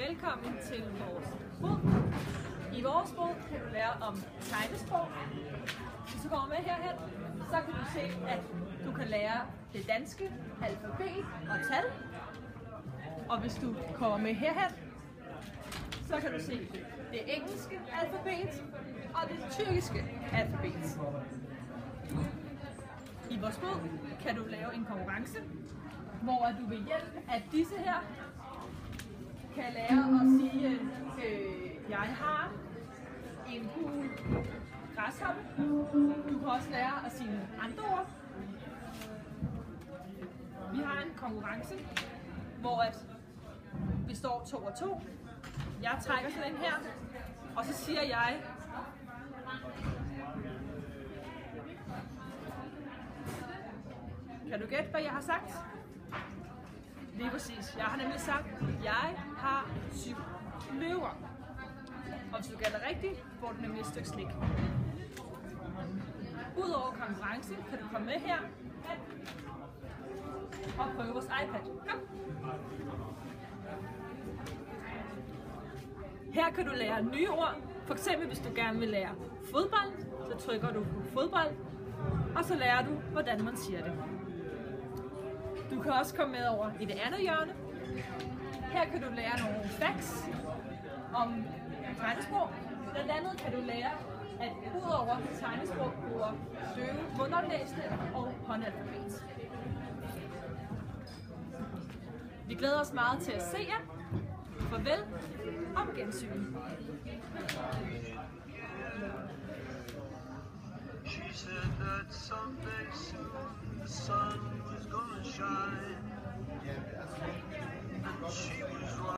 Velkommen til vores bod. I vores bod kan du lære om tegnesprog. Hvis du kommer med herhen, så kan du se, at du kan lære det danske alfabet og tal. Og hvis du kommer med herhen, så kan du se det engelske alfabet og det tyrkiske alfabet. I vores bog kan du lave en konkurrence, hvor du ved hjælp af disse her kan lære at sige, jeg har en gul græshoppe. Du kan også lære at sige andre ord. Vi har en konkurrence, hvor vi står 2 og 2. Jeg trækker sådan en her, og så siger jeg, kan du gætte, hvad jeg har sagt? Lige præcis. Jeg har nemlig sagt, at jeg har 7 løver. Og hvis du gætter rigtigt, får du nemlig et stykke slik. Udover konkurrencen kan du komme med her og prøve vores iPad. Kom! Her kan du lære nye ord. For eksempel hvis du gerne vil lære fodbold, så trykker du på fodbold, og så lærer du, hvordan man siger det. Du kan også komme med over i det andet hjørne. Her kan du lære nogle facts om tegnesprog. Blandt andet kan du lære, at udover tegnesprog bruger døve mundoplæsende og håndalfabet. Vi glæder os meget til at se jer. Farvel og på gensyn. She said that someday soon the sun was gonna shine.